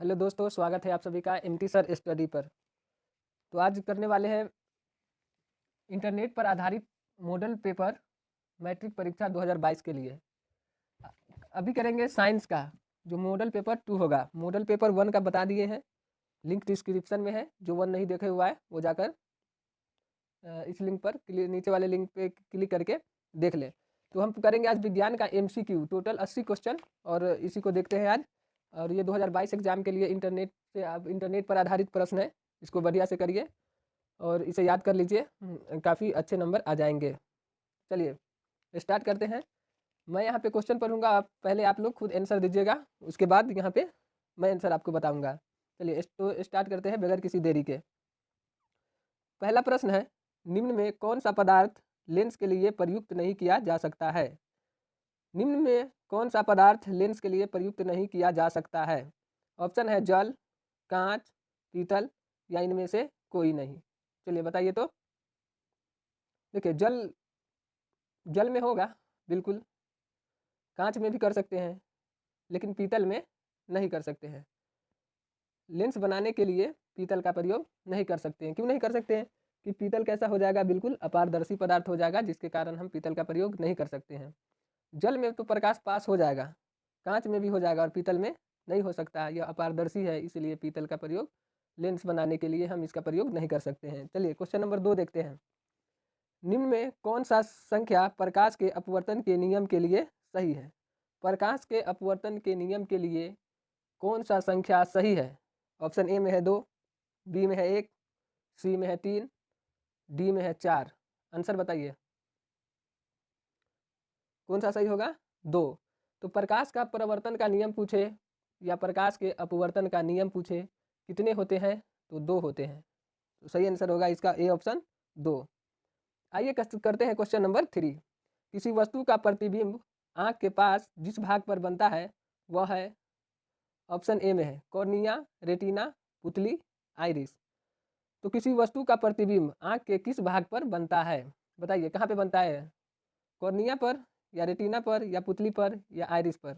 Hello दोस्तों, स्वागत है आप सभी का एमटी सर स्टडी पर। तो आज करने वाले हैं इंटरनेट पर आधारित मॉडल पेपर मैट्रिक परीक्षा 2022 के लिए। अभी करेंगे साइंस का जो मॉडल पेपर 2 होगा। मॉडल पेपर 1 का बता दिए हैं, लिंक डिस्क्रिप्शन में है। जो 1 नहीं देखे हुआ है वो जाकर इस लिंक पर नीचे वाले लिंक पे क्लिक करके देख ले। तो हम करेंगे आज विज्ञान का एमसीक्यू, टोटल 80 क्वेश्चन, और इसी को देखते हैं आज। और ये 2022 एग्जाम के लिए इंटरनेट पर आधारित प्रश्न है, इसको बढ़िया से करिए और इसे याद कर लीजिए, काफ़ी अच्छे नंबर आ जाएंगे। चलिए स्टार्ट करते हैं। मैं यहाँ पे क्वेश्चन पढ़ूंगा, आप पहले आप लोग खुद आंसर दीजिएगा, उसके बाद यहाँ पे मैं आंसर आपको बताऊंगा। चलिए तो स्टार्ट करते हैं बगैर किसी देरी के। पहला प्रश्न है, निम्न में कौन सा पदार्थ लेंस के लिए प्रयुक्त नहीं किया जा सकता है? निम्न में कौन सा पदार्थ लेंस के लिए प्रयुक्त नहीं किया जा सकता है? ऑप्शन है जल, कांच, पीतल या इनमें से कोई नहीं। चलिए बताइए। तो देखिए, जल में होगा बिल्कुल, कांच में भी कर सकते हैं, लेकिन पीतल में नहीं कर सकते हैं। लेंस बनाने के लिए पीतल का प्रयोग नहीं कर सकते हैं। क्यों नहीं कर सकते हैं? कि पीतल कैसा हो जाएगा, बिल्कुल अपारदर्शी पदार्थ हो जाएगा, जिसके कारण हम पीतल का प्रयोग नहीं कर सकते हैं। जल में तो प्रकाश पास हो जाएगा, कांच में भी हो जाएगा, और पीतल में नहीं हो सकता, यह अपारदर्शी है, इसलिए पीतल का प्रयोग लेंस बनाने के लिए हम इसका प्रयोग नहीं कर सकते हैं। चलिए क्वेश्चन नंबर 2 देखते हैं। निम्न में कौन सा संख्या प्रकाश के अपवर्तन के नियम के लिए सही है? प्रकाश के अपवर्तन के नियम के लिए कौन सा संख्या सही है? ऑप्शन ए में है 2, बी में है 1, सी में है 3, डी में है 4। आंसर बताइए, कौन सा सही होगा? 2। तो प्रकाश का परावर्तन का नियम पूछे या प्रकाश के अपवर्तन का नियम पूछे, कितने होते हैं? तो 2 होते हैं। तो सही आंसर होगा इसका ए ऑप्शन 2। आइए करते हैं क्वेश्चन नंबर 3। किसी वस्तु का प्रतिबिंब आँख के पास जिस भाग पर बनता है वह है, ऑप्शन ए में है कॉर्निया, रेटिना, पुतली, आइरिस। तो किसी वस्तु का प्रतिबिंब आँख के किस भाग पर बनता है? बताइए कहाँ पे बनता है? कॉर्निया पर, या रेटिना पर, या पुतली पर, या आइरिस पर?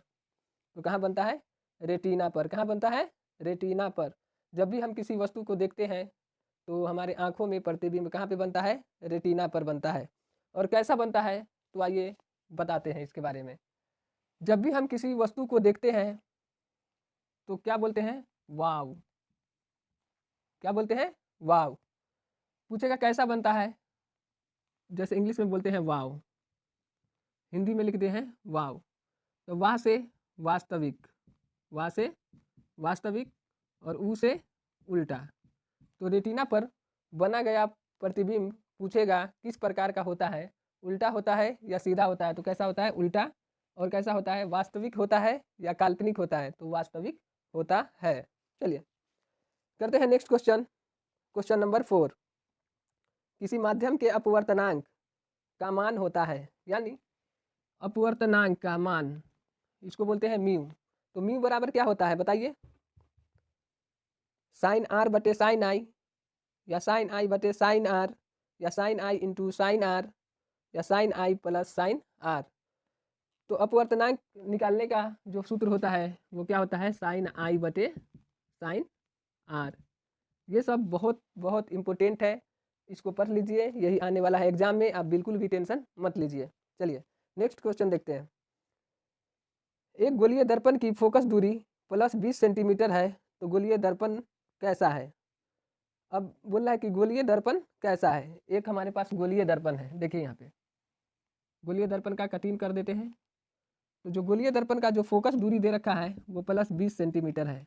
तो कहाँ बनता है? रेटिना पर। कहाँ बनता है? रेटिना पर। जब भी हम किसी वस्तु को देखते हैं तो हमारे आँखों में प्रतिबिंब कहाँ पे बनता है? रेटिना पर बनता है। और कैसा बनता है? तो आइए बताते हैं इसके बारे में। जब भी हम किसी वस्तु को देखते हैं तो क्या बोलते हैं? वाव। क्या बोलते हैं? वाव। पूछेगा कैसा बनता है? जैसे इंग्लिश में बोलते हैं वाव, हिंदी में लिखते हैं वाव। तो वाह से वास्तविक, वाह से वास्तविक, और ऊ से उल्टा। तो रेटिना पर बना गया प्रतिबिंब पूछेगा किस प्रकार का होता है? उल्टा होता है या सीधा होता है? तो कैसा होता है? उल्टा। और कैसा होता है? वास्तविक होता है या काल्पनिक होता है? तो वास्तविक होता है। चलिए करते हैं नेक्स्ट क्वेश्चन। Question number 4। किसी माध्यम के अपवर्तनांक का मान होता है, यानी अपवर्तनांक का मान, इसको बोलते हैं म्यू। तो म्यू बराबर क्या होता है बताइए? साइन आर बटे साइन आई, या साइन आई बटे साइन आर, या sine i into sine r, या sine i plus sine r. तो अपवर्तनांक निकालने का जो सूत्र होता है वो क्या होता है? साइन आई बटे साइन आर। ये सब बहुत बहुत इम्पोर्टेंट है, इसको पढ़ लीजिए, यही आने वाला है एग्जाम में, आप बिल्कुल भी टेंशन मत लीजिए। चलिए नेक्स्ट क्वेश्चन देखते हैं। एक गोलीय दर्पण की फोकस दूरी प्लस 20 सेंटीमीटर है, तो गोलीय दर्पण कैसा है? अब बोल रहा है कि गोलीय दर्पण कैसा है। एक हमारे पास गोलीय दर्पण है, देखिए यहाँ पे गोलीय दर्पण का कटिंग कर देते हैं। तो जो गोलीय दर्पण का जो फोकस दूरी दे रखा है वो प्लस 20 सेंटीमीटर है।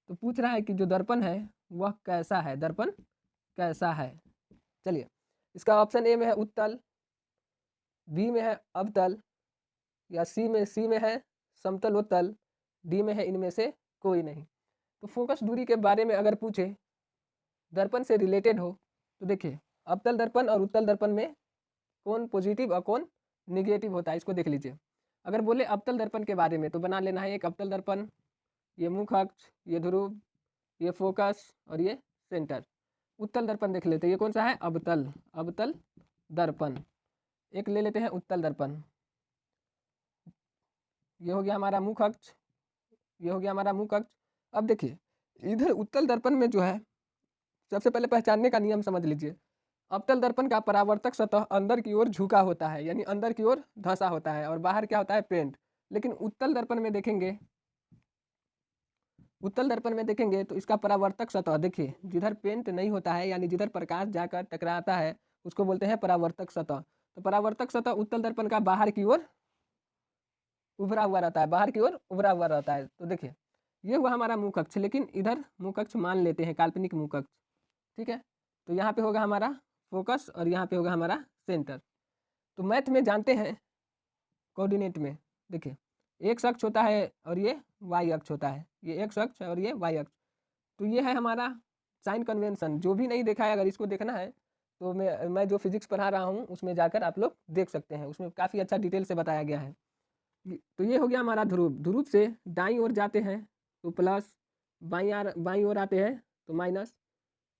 तो पूछ रहा है कि जो दर्पण है वह कैसा है, दर्पण कैसा है। चलिए इसका ऑप्शन ए में है उत्तल, बी में है अवतल, या सी में है समतल उत्तल, डी में है इनमें से कोई नहीं। तो फोकस दूरी के बारे में अगर पूछे, दर्पण से रिलेटेड हो, तो देखिए अवतल दर्पण और उत्तल दर्पण में कौन पॉजिटिव और कौन निगेटिव होता है, इसको देख लीजिए। अगर बोले अवतल दर्पण के बारे में तो बना लेना है एक अवतल दर्पण, ये मुख अक्ष, ये ध्रुव, ये फोकस और ये सेंटर। उत्तल दर्पण देख लेते हैं, ये कौन सा है? अवतल, अवतल दर्पण। एक ले लेते हैं उत्तल दर्पण। ये हो गया हमारा मुख अक्ष, ये हो गया हमारा मुख अक्ष। अब देखिए इधर उत्तल दर्पण में जो है, सबसे पहले पहचानने का नियम समझ लीजिए। अवतल दर्पण का परावर्तक सतह अंदर की ओर झुका होता है, यानी अंदर की ओर धंसा होता है, और बाहर क्या होता है, पेंट। लेकिन उत्तल दर्पण में देखेंगे, उत्तल दर्पण में देखेंगे तो इसका परावर्तक सतह देखिए, जिधर पेंट नहीं होता है यानी जिधर प्रकाश जाकर टकराता है उसको बोलते हैं परावर्तक सतह। तो परावर्तक सतह उत्तल दर्पण का बाहर की ओर उभरा हुआ रहता है, बाहर की ओर उभरा हुआ रहता है। तो देखिए ये हुआ हमारा मुख कक्ष, लेकिन इधर मुख कक्ष मान लेते हैं, काल्पनिक मुख कक्ष, ठीक है। तो यहाँ पे होगा हमारा फोकस और यहाँ पे होगा हमारा सेंटर। तो मैथ में जानते हैं, कोऑर्डिनेट में देखिए एक्स अक्ष होता है और ये वाई अक्ष होता है, ये एक्स अक्ष और ये वाई अक्ष। तो ये है हमारा साइन कन्वेंशन। जो भी नहीं देखा है, अगर इसको देखना है तो मैं जो फिजिक्स पढ़ा रहा हूँ उसमें जाकर आप लोग देख सकते हैं, उसमें काफ़ी अच्छा डिटेल से बताया गया है। तो ये हो गया हमारा ध्रुव। ध्रुव से दाईं ओर जाते हैं तो प्लस, बाईं ओर आते हैं तो माइनस,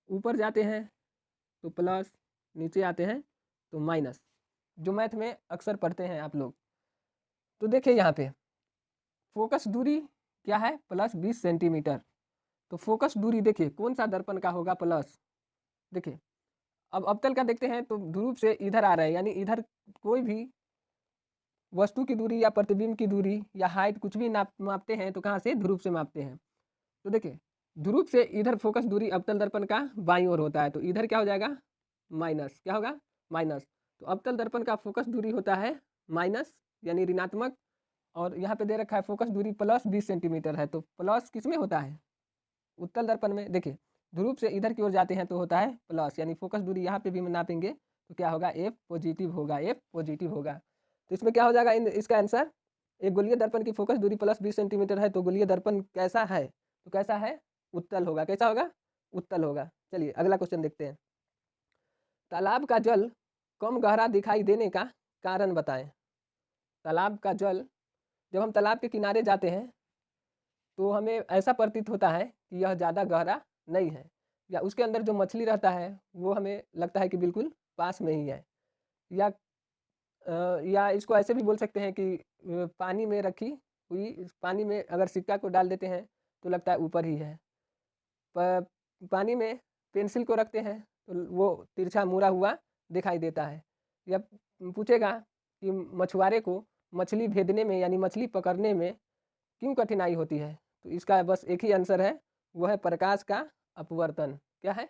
ऊपर जाते हैं तो प्लस, नीचे आते हैं तो माइनस, जो मैथ में अक्सर पढ़ते हैं आप लोग। तो देखिए यहाँ पे फोकस दूरी क्या है, प्लस 20 सेंटीमीटर। तो फोकस दूरी देखिए कौन सा दर्पण का होगा, प्लस। देखिए अब अवतल का देखते हैं तो ध्रुव से इधर आ रहा है, यानी इधर कोई भी वस्तु की दूरी या प्रतिबिंब की दूरी या हाइट कुछ भी मापते हैं तो कहाँ से, ध्रुव से मापते हैं। तो देखिए ध्रुव से इधर फोकस दूरी अवतल दर्पण का बाईं ओर होता है, तो इधर क्या हो जाएगा, माइनस, क्या होगा, माइनस। तो अवतल दर्पण का फोकस दूरी होता है माइनस, यानी ऋणात्मक, और यहाँ पे दे रखा है फोकस दूरी प्लस 20 सेंटीमीटर है। तो प्लस किस में होता है, उत्तल दर्पण में। देखिए ध्रुव से इधर की ओर जाते हैं तो होता है प्लस, यानी फोकस दूरी यहाँ पे भी नापेंगे तो क्या होगा, एफ पॉजिटिव होगा, एफ पॉजिटिव होगा। तो इसमें क्या हो जाएगा, इसका आंसर, एक गोलीय दर्पण की फोकस दूरी प्लस 20 सेंटीमीटर है, तो गोलीय दर्पण कैसा है, तो कैसा है, उत्तल होगा। कैसा होगा, उत्तल होगा। चलिए अगला क्वेश्चन देखते हैं। तालाब का जल कम गहरा दिखाई देने का कारण बताएं। तालाब का जल, जब हम तालाब के किनारे जाते हैं तो हमें ऐसा प्रतीत होता है कि यह ज़्यादा गहरा नहीं है, या उसके अंदर जो मछली रहता है वो हमें लगता है कि बिल्कुल पास में ही है, या या इसको ऐसे भी बोल सकते हैं कि पानी में रखी हुई, पानी में अगर सिक्का को डाल देते हैं तो लगता है ऊपर ही है। पानी में पेंसिल को रखते हैं तो वो तिरछा मुड़ा हुआ दिखाई देता है। या पूछेगा कि मछुआरे को मछली भेदने में यानी मछली पकड़ने में क्यों कठिनाई होती है, तो इसका बस एक ही आंसर है, वो है प्रकाश का अपवर्तन। क्या है,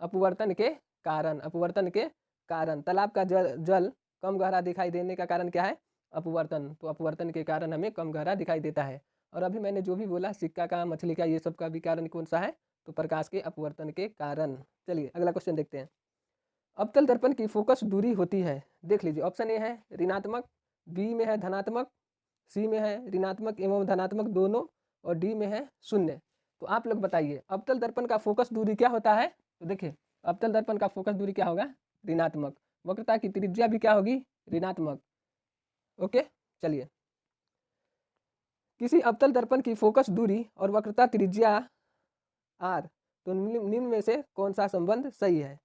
अपवर्तन के कारण, अपवर्तन के कारण। तालाब का जल कम गहरा दिखाई देने का कारण क्या है, अपवर्तन। तो अपवर्तन के कारण हमें कम गहरा दिखाई देता है। और अभी मैंने जो भी बोला सिक्का का, मछली का, ये सब का भी कारण कौन सा है, तो प्रकाश के अपवर्तन के कारण। चलिए अगला क्वेश्चन देखते हैं। अवतल दर्पण की फोकस दूरी होती है, देख लीजिए, ऑप्शन ए है ऋणात्मक, बी में है धनात्मक, सी में है ऋणात्मक एवं धनात्मक दोनों, और डी में है शून्य। तो आप लोग बताइए अवतल दर्पण का फोकस दूरी क्या होता है। तो देखिए अवतल दर्पण का फोकस दूरी क्या होगा, ऋणात्मक। वक्रता की त्रिज्या भी क्या होगी, ऋणात्मक। ओके, चलिए। किसी अवतल दर्पण की फोकस दूरी और वक्रता त्रिज्या आर, तो निम्न में से कौन सा संबंध सही है।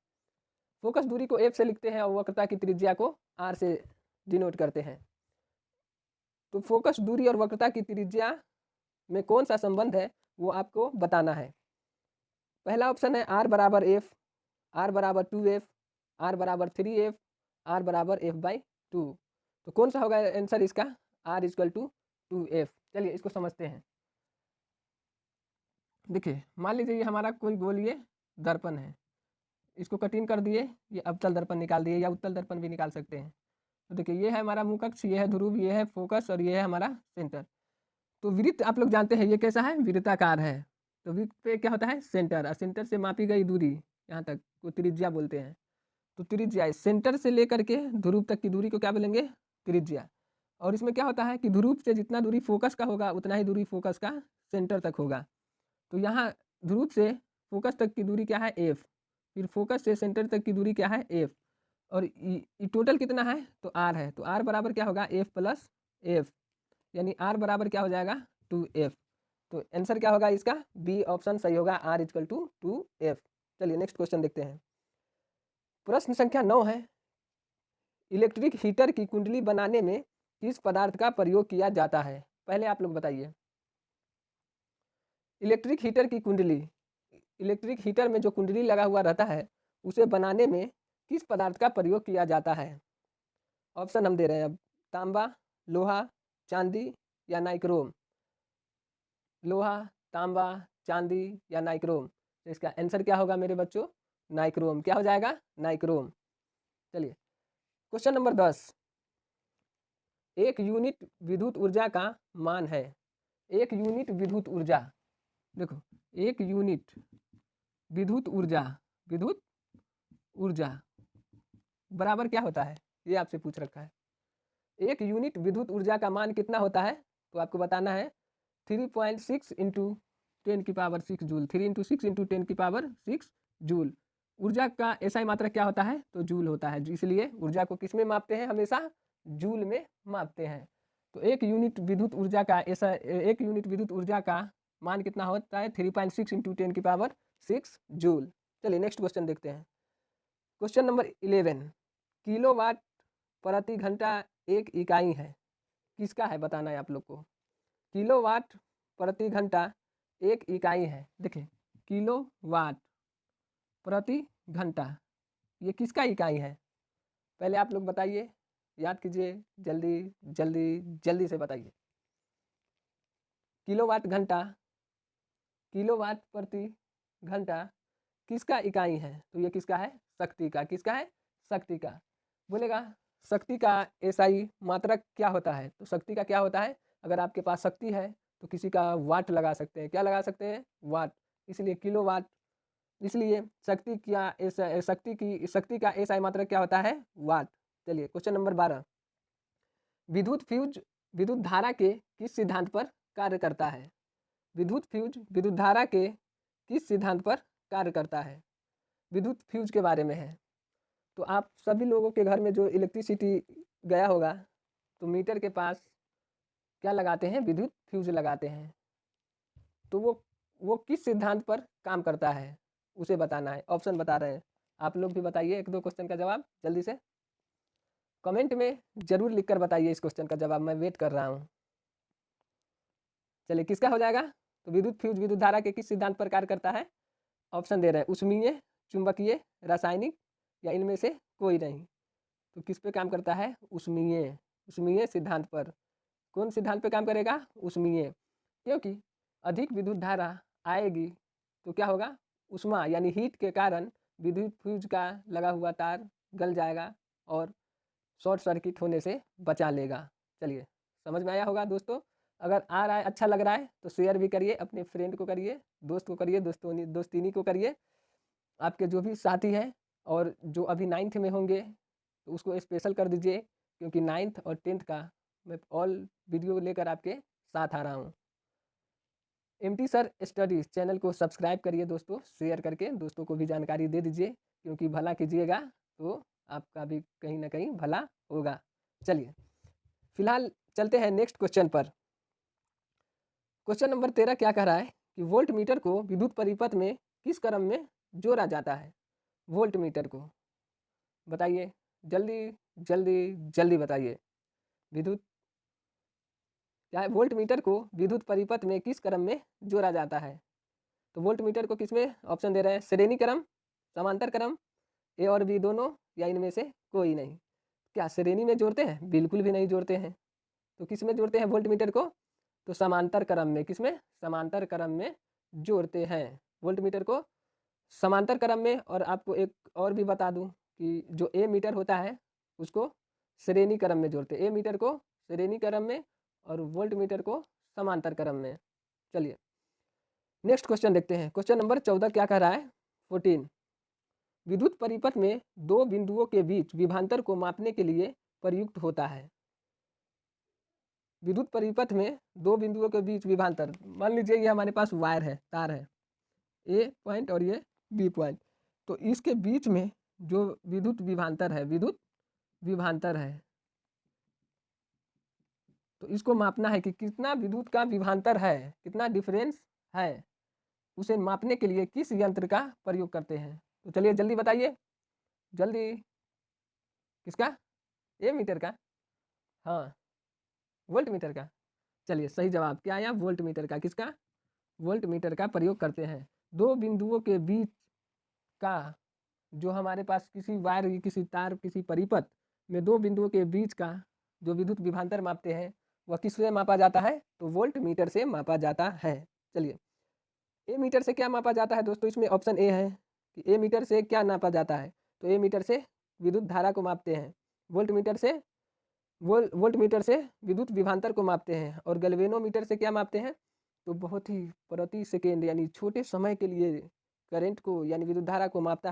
फोकस दूरी को एफ से लिखते हैं और वक्रता की त्रिज्या को आर से डिनोट करते हैं। तो फोकस दूरी और वक्रता की त्रिज्या में कौन सा संबंध है वो आपको बताना है। पहला ऑप्शन है आर बराबर एफ, आर बराबर 2f, आर बराबर 3f, आर बराबर f/2। तो कौन सा होगा आंसर इसका, आर इक्वल टू 2f। चलिए इसको समझते हैं। देखिए मान लीजिए ये हमारा कोई गोलीय दर्पण है, इसको कटिंग कर दिए, ये अवतल दर्पण निकाल दिए, या उत्तल दर्पण भी निकाल सकते हैं। तो देखिए ये है हमारा मुख अक्ष, ये है ध्रुव, ये है फोकस और ये है हमारा सेंटर। तो वृत्त आप लोग जानते हैं ये कैसा है, वृत्ताकार है। तो वृत्त पे क्या होता है, सेंटर, और सेंटर से मापी गई दूरी यहाँ तक को त्रिज्या बोलते हैं। तो त्रिज्या सेंटर से लेकर के ध्रुव तक की दूरी को क्या बोलेंगे, त्रिज्या। और इसमें क्या होता है कि ध्रुव से जितना दूरी फोकस का होगा उतना ही दूरी फोकस का सेंटर तक होगा। तो यहाँ ध्रुव से फोकस तक की दूरी क्या है, एफ, फिर फोकस से सेंटर तक की दूरी क्या है, एफ, और टोटल कितना है, तो आर है। तो आर बराबर क्या होगा, एफ प्लस एफ, यानी आर बराबर क्या हो जाएगा, 2f। तो आंसर क्या होगा इसका, बी ऑप्शन सही होगा, आर इक्वल टू 2f। चलिए नेक्स्ट क्वेश्चन देखते हैं। प्रश्न संख्या 9 है, इलेक्ट्रिक हीटर की कुंडली बनाने में किस पदार्थ का प्रयोग किया जाता है। पहले आप लोग बताइए, इलेक्ट्रिक हीटर की कुंडली, इलेक्ट्रिक हीटर में जो कुंडली लगा हुआ रहता है उसे बनाने में किस पदार्थ का प्रयोग किया जाता है? ऑप्शन हम दे रहे हैं अब, तांबा, लोहा, चांदी या नाइक्रोम। लोहा, तांबा, चांदी या नाइक्रोम। तो इसका आंसर क्या होगा मेरे बच्चों? नाइक्रोम। क्या हो जाएगा? नाइक्रोम। चलिए क्वेश्चन नंबर 10, एक यूनिट विद्युत ऊर्जा का मान है। एक यूनिट विद्युत ऊर्जा, देखो एक यूनिट विद्युत ऊर्जा, विद्युत ऊर्जा बराबर क्या होता है, ये आपसे पूछ रखा है। एक यूनिट विद्युत ऊर्जा का मान कितना होता है? तो आपको बताना है 3.6 into 10⁻6 joule. 3 into 6 into 10⁻6 joule. ऊर्जा का एसआई मात्रक क्या होता है? तो जूल होता है, इसलिए ऊर्जा को किस में मापते हैं? हमेशा जूल में मापते हैं। तो एक यूनिट विद्युत ऊर्जा का ऐसा, एक यूनिट विद्युत ऊर्जा का मान कितना होता है? 3.6 इंटू 10⁻6 जूल। चलिए नेक्स्ट क्वेश्चन देखते हैं। क्वेश्चन नंबर 11, किलोवाट प्रति घंटा एक इकाई है, किसका है बताना है आप लोग को। किलोवाट प्रति घंटा एक इकाई है। देखिए किलोवाट प्रति घंटा ये किसका इकाई है? पहले आप लोग बताइए, याद कीजिए, जल्दी जल्दी जल्दी से बताइए। किलोवाट घंटा, किलोवाट प्रति घंटा किसका इकाई है? तो ये किसका है? शक्ति का। किसका है? शक्ति का। बोलेगा शक्ति का एसआई मात्रक क्या होता है? तो शक्ति का क्या होता है? अगर आपके पास शक्ति है तो किसी का वाट लगा सकते हैं। क्या लगा सकते हैं? वाट। इसलिए किलोवाट। इसलिए शक्ति का एसआई मात्रक क्या होता है? वाट। चलिए क्वेश्चन नंबर 12, विद्युत फ्यूज विद्युत धारा के किस सिद्धांत पर कार्य करता है? विद्युत फ्यूज विद्युत धारा के किस सिद्धांत पर कार्य करता है? विद्युत फ्यूज के बारे में है। तो आप सभी लोगों के घर में जो इलेक्ट्रिसिटी गया होगा तो मीटर के पास क्या लगाते हैं? विद्युत फ्यूज लगाते हैं। तो वो किस सिद्धांत पर काम करता है उसे बताना है। ऑप्शन बता रहे हैं, आप लोग भी बताइए एक दो क्वेश्चन का जवाब जल्दी से कमेंट में जरूर लिखकर बताइए इस क्वेश्चन का जवाब, मैं वेट कर रहा हूँ। चलिए किसका हो जाएगा? तो विद्युत फ्यूज विद्युत धारा के किस सिद्धांत पर कार्य करता है? ऑप्शन दे रहे हैं, उष्मीय, चुंबकीय, रासायनिक या इनमें से कोई नहीं। तो किस पे काम करता है? उष्मीय, उष्मीय सिद्धांत पर। कौन सिद्धांत पे काम करेगा? उष्मीय। क्योंकि अधिक विद्युत धारा आएगी तो क्या होगा? उष्मा यानी हीट के कारण विद्युत फ्यूज का लगा हुआ तार गल जाएगा और शॉर्ट सर्किट होने से बचा लेगा। चलिए समझ में आया होगा दोस्तों। अगर आ रहा है, अच्छा लग रहा है तो शेयर भी करिए, अपने फ्रेंड को करिए, दोस्त को करिए, दोस्तिनी को करिए। आपके जो भी साथी हैं और जो अभी 9th में होंगे तो उसको स्पेशल कर दीजिए, क्योंकि 9th और 10th का मैं ऑल वीडियो लेकर आपके साथ आ रहा हूँ। एमटी सर स्टडीज़ चैनल को सब्सक्राइब करिए दोस्तों, शेयर करके दोस्तों को भी जानकारी दे दीजिए, क्योंकि भला कीजिएगा तो आपका भी कहीं ना कहीं भला होगा। चलिए फिलहाल चलते हैं नेक्स्ट क्वेश्चन पर। क्वेश्चन नंबर 13 क्या कह रहा है कि वोल्ट मीटर को विद्युत परिपथ में किस क्रम में जोड़ा जाता है? वोल्ट मीटर को बताइए, जल्दी जल्दी जल्दी बताइए। विद्युत क्या है? वोल्ट मीटर को विद्युत परिपथ में किस क्रम में जोड़ा जाता है? तो वोल्ट मीटर को किसमें? ऑप्शन दे रहे हैं, श्रेणी क्रम, समांतर क्रम, ए और बी दोनों, या इनमें से कोई नहीं। क्या श्रेणी में जोड़ते हैं? बिल्कुल भी नहीं जोड़ते हैं। तो किस में जोड़ते हैं वोल्ट मीटर को? तो समांतर क्रम में। किसमें? समांतर क्रम में जोड़ते हैं वोल्ट मीटर को, समांतर क्रम में। और आपको एक और भी बता दूं कि जो ए मीटर होता है उसको श्रेणी क्रम में जोड़ते हैं। ए मीटर को श्रेणी क्रम में और वोल्ट मीटर को समांतर क्रम में। चलिए नेक्स्ट क्वेश्चन देखते हैं। क्वेश्चन नंबर 14 क्या कह रहा है? 14, विद्युत परिपथ में दो बिंदुओं के बीच विभवांतर को मापने के लिए प्रयुक्त होता है। विद्युत परिपथ में दो बिंदुओं के बीच विभवांतर, मान लीजिए ये हमारे पास वायर है, तार है, ए पॉइंट और ये बी पॉइंट। तो इसके बीच में जो विद्युत विभवांतर है, विद्युत विभवांतर है, तो इसको मापना है कि कितना विद्युत का विभवांतर है, कितना डिफरेंस है। उसे मापने के लिए किस यंत्र का प्रयोग करते हैं? तो चलिए जल्दी बताइए, जल्दी। किसका? ए मीटर का? हाँ, वोल्ट मीटर का। चलिए सही जवाब क्या आया? वोल्ट मीटर का। किसका? वोल्ट मीटर का प्रयोग करते हैं। दो बिंदुओं के बीच का जो हमारे पास किसी वायर, किसी तार, किसी परिपथ में दो बिंदुओं के बीच का जो विद्युत विभवांतर मापते हैं वह किससे मापा जाता है? तो वोल्ट मीटर से मापा जाता है। चलिए, ए मीटर से क्या मापा जाता है दोस्तों? इसमें ऑप्शन ए है कि ए मीटर से क्या नापा जाता है? तो ए मीटर से विद्युत धारा को मापते हैं। वोल्ट मीटर से वोल्ट मीटर से विद्युत विभवांतर को मापते हैं। और गैल्वेनोमीटर से क्या मापते हैं? तो बहुत ही प्रति सेकेंड यानी छोटे समय के लिए करंट को यानी विद्युत धारा को मापना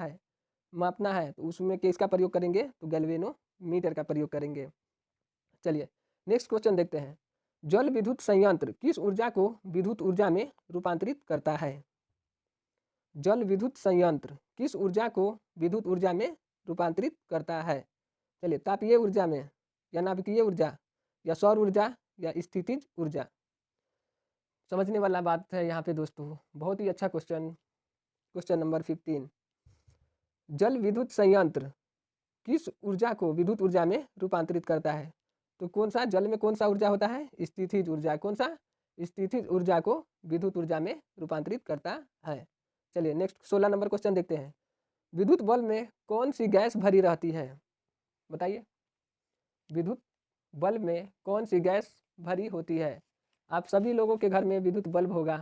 है तो उसमें किसका प्रयोग करेंगे? तो गैल्वेनोमीटर का प्रयोग करेंगे। चलिए नेक्स्ट क्वेश्चन देखते हैं। जल विद्युत संयंत्र किस ऊर्जा को विद्युत ऊर्जा में रूपांतरित करता है? जल विद्युत संयंत्र किस ऊर्जा को विद्युत ऊर्जा में रूपांतरित करता है? चलिए, तापीय ऊर्जा में, या नाभिकीय ऊर्जा, या सौर ऊर्जा, या स्थितिज ऊर्जा? समझने वाला बात है यहाँ पे दोस्तों। बहुत ही अच्छा क्वेश्चन नंबर 15। जल विद्युत संयंत्र किस ऊर्जा को विद्युत ऊर्जा में रूपांतरित करता है? तो कौन सा जल में कौन सा ऊर्जा होता है? स्थितिज ऊर्जा। कौन सा? स्थितिज ऊर्जा को विद्युत ऊर्जा में रूपांतरित करता है। चलिए नेक्स्ट 16 नंबर क्वेश्चन देखते हैं। विद्युत बल्ब में कौन सी गैस भरी रहती है? बताइए, विद्युत बल्ब में कौन सी गैस भरी होती है? आप सभी लोगों के घर में विद्युत बल्ब होगा।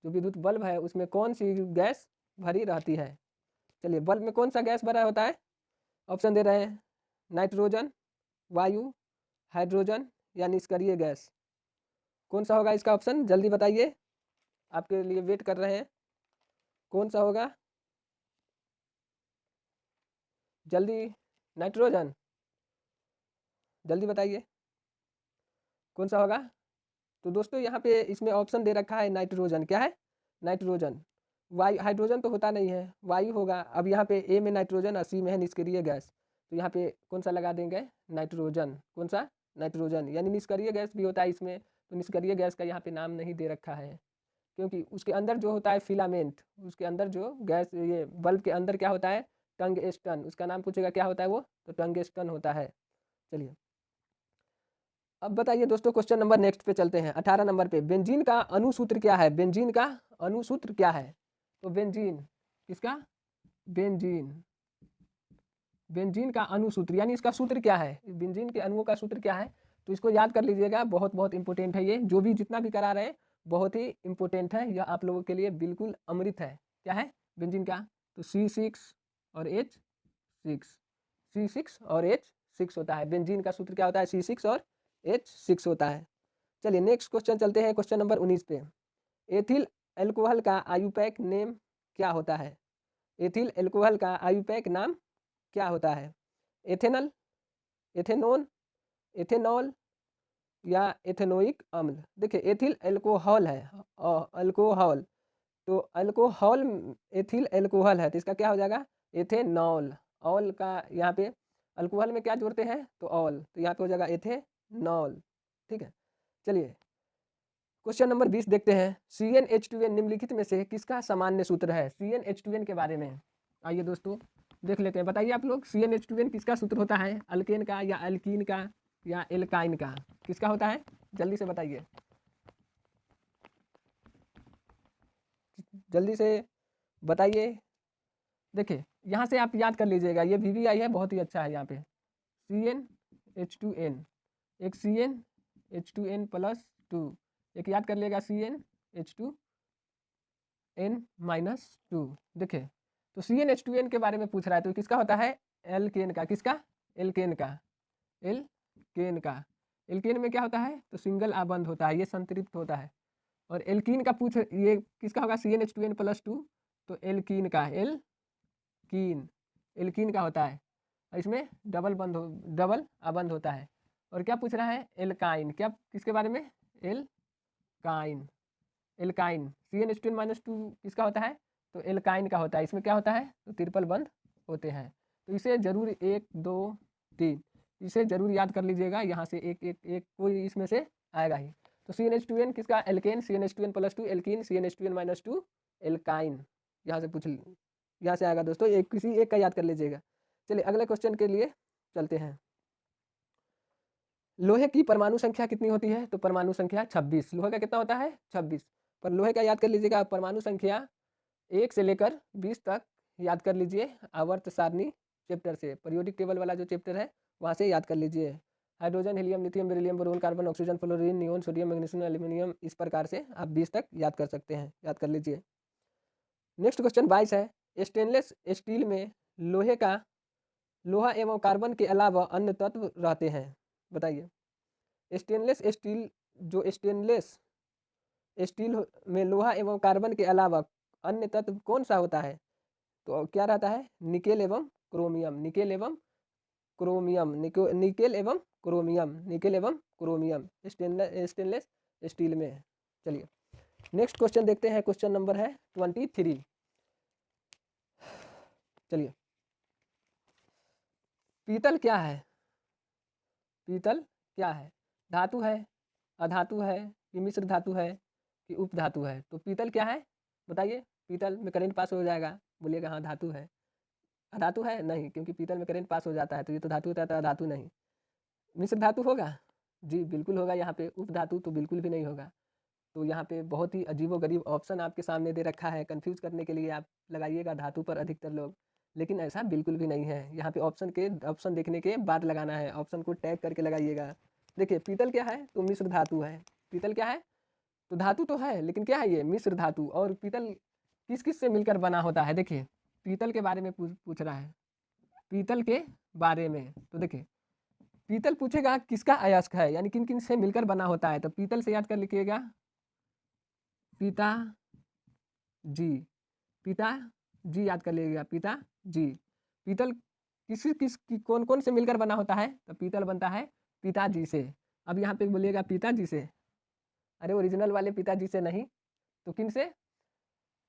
जो विद्युत बल्ब है उसमें कौन सी गैस भरी रहती है? चलिए, बल्ब में कौन सा गैस भरा होता है? ऑप्शन दे रहे हैं, नाइट्रोजन, वायु, हाइड्रोजन, या निष्क्रिय गैस। कौन सा होगा इसका ऑप्शन? जल्दी बताइए, आपके लिए वेट कर रहे हैं। कौन सा होगा? जल्दी, नाइट्रोजन, जल्दी बताइए कौन सा होगा। तो दोस्तों यहाँ पे इसमें ऑप्शन दे रखा है नाइट्रोजन। क्या है? नाइट्रोजन। वायु, हाइड्रोजन तो होता नहीं है, वायु होगा। अब यहाँ पे ए में नाइट्रोजन और सी में है निष्क्रिय गैस, तो यहाँ पे कौन सा लगा देंगे? नाइट्रोजन। कौन सा? नाइट्रोजन। यानी निष्क्रिय गैस भी होता है इसमें, तो निष्क्रिय गैस का यहाँ पे नाम नहीं दे रखा है, क्योंकि उसके अंदर जो होता है फिलामेंट, उसके अंदर जो गैस, ये बल्ब के अंदर क्या होता है? टंगस्टन। उसका नाम पूछेगा क्या होता है वो? तो टंगस्टन होता है। चलिए, अब बताइए दोस्तों, क्वेश्चन नंबर नेक्स्ट पे चलते हैं। 18 नंबर पे, बेंजीन का अणुसूत्र क्या है? बेंजीन का अणुसूत्र क्या है? तो बेंजीन, किसका? बेंजीन। बेंजीन का अणुसूत्र यानी इसका सूत्र क्या है? बेंजीन के अणुओं का सूत्र क्या है? तो इसको याद कर लीजिएगा, बहुत बहुत इंपॉर्टेंट है ये। जो भी जितना भी करा रहे हैं बहुत ही इंपॉर्टेंट है, यह आप लोगों के लिए बिल्कुल अमृत है। क्या है बेंजीन का? तो C6 और H6, C6 और H6 होता है। बेंजीन का सूत्र क्या होता है? C6 और H6 होता है। चलिए नेक्स्ट क्वेश्चन चलते हैं, क्वेश्चन नंबर 19 पे। एथिल एल्कोहल का आयुपैक नेम क्या होता है? एथिल एल्कोहल का आयुपैक नाम क्या होता है? एथेनल, एथेनोन, एथेनॉल, या एथेनोइक अम्ल? देखिए, एथिल एल्कोहल है, अल्कोहल, तो अल्कोहल एथिल एल्कोहल है, तो इसका क्या हो जाएगा? एथेनॉल। ऑल का यहाँ पे अल्कोहल में क्या जोड़ते हैं? तो ऑल, तो यहाँ पे हो जाएगा एथेनॉल। ठीक है, चलिए क्वेश्चन नंबर 20 देखते हैं। CnH2n निम्नलिखित में से किसका सामान्य सूत्र है? CnH2n के बारे में आइए दोस्तों देख लेते हैं। बताइए आप लोग, CnH2n किसका सूत्र होता है? अल्केन का, या अल्कीन का, या एल्काइन का? किसका होता है? जल्दी से बताइए, जल्दी से बताइए। देखिए, यहाँ से आप याद कर लीजिएगा, ये VVI है, बहुत ही अच्छा है। यहाँ पे CnH2n, एक CnH2n+2, एक याद कर लेगा CnH2n-2। देखिए, तो CnH2n के बारे में पूछ रहा है, तो किसका होता है? एल्केन का। किसका? एल्केन का। एल्केन का। एल्केन में क्या होता है? तो सिंगल आबंध होता है, ये संतृप्त होता है। और एल्कीन का पूछ, ये किसका होगा? CnH2n+2, तो एल्कीन का, एल्कीन, एल्कीन का होता है। इसमें डबल आबंध होता है। और क्या पूछ रहा है? एल्काइन। क्या, किसके बारे में? एल्काइन। एल्काइन CnH2n-2 किसका होता है? तो एल्काइन का होता है। इसमें क्या होता है? तो ट्रिपल बंध होते हैं। तो इसे जरूर 1 2 3 इसे जरूर याद कर लीजिएगा। यहाँ से एक एक एक कोई इसमें से आएगा ही। तो CnH2n किसका? Alkane. CnH2n+2 alkene, CnH2n-2 alkyne. यहाँ से पूछ, यहाँ से आएगा दोस्तों, एक किसी एक का याद कर लीजिएगा। चलिए अगले क्वेश्चन के लिए चलते हैं। लोहे की परमाणु संख्या कितनी होती है? तो परमाणु संख्या 26। लोहे का कितना होता है? 26। पर लोहे का याद कर लीजिएगा, परमाणु संख्या 1 से लेकर 20 तक याद कर लीजिए आवर्त सारणी चैप्टर से, पीरियोडिक टेबल वाला जो चैप्टर है वहाँ से याद कर लीजिए। Hydrogen, helium, lithium, beryllium, boron, carbon, oxygen, fluorine, neon, sodium, magnesium, aluminium, इस प्रकार से आप 20 तक याद कर सकते हैं, याद कर लीजिए। नेक्स्ट क्वेश्चन 22 है, स्टेनलेस स्टील में लोहा एवं कार्बन के अलावा अन्य तत्व रहते हैं, बताइए। स्टेनलेस स्टील में लोहा एवं कार्बन के अलावा अन्य तत्व कौन सा होता है? तो क्या रहता है? निकेल एवं क्रोमियम, निकेल एवं क्रोमियम स्टेनलेस स्टील में है। चलिए नेक्स्ट क्वेश्चन देखते हैं, क्वेश्चन नंबर है 23। चलिए, पीतल क्या है? पीतल क्या है? धातु है, अधातु है, कि मिश्र धातु है, कि उपधातु है? तो पीतल क्या है बताइए। पीतल में करंट पास हो जाएगा, बोलिएगा हाँ धातु है। अधातु है? नहीं, क्योंकि पीतल में करंट पास हो जाता है, तो ये तो धातु होता है, तो अधातु नहीं। मिश्र धातु होगा? जी बिल्कुल होगा यहाँ पे। उपधातु तो बिल्कुल भी नहीं होगा। तो यहाँ पे बहुत ही अजीबोगरीब ऑप्शन आपके सामने दे रखा है, कंफ्यूज करने के लिए आप लगाइएगा धातु पर अधिकतर लोग, लेकिन ऐसा बिल्कुल भी नहीं है। यहाँ पे ऑप्शन देखने के बाद लगाना है, ऑप्शन को टैग करके लगाइएगा। देखिए पीतल क्या है? तो मिश्र धातु है। पीतल क्या है? तो धातु तो है, लेकिन क्या है ये? मिश्र धातु। और पीतल किस किस से मिलकर बना होता है? देखिए पीतल के बारे में पूछ रहा है, पीतल के बारे में। तो देखिए पीतल पूछेगा किसका अयस्क है, यानी किन किन से मिलकर बना होता है। तो पीतल से याद कर लिखिएगा, पिता जी याद कर लीजिएगा, पिता जी। पीतल कौन कौन से मिलकर बना होता है? तो पीतल बनता है पिताजी से। अब यहाँ पे बोलिएगा पिताजी से, अरे ओरिजिनल वाले पिताजी से नहीं, तो किन से?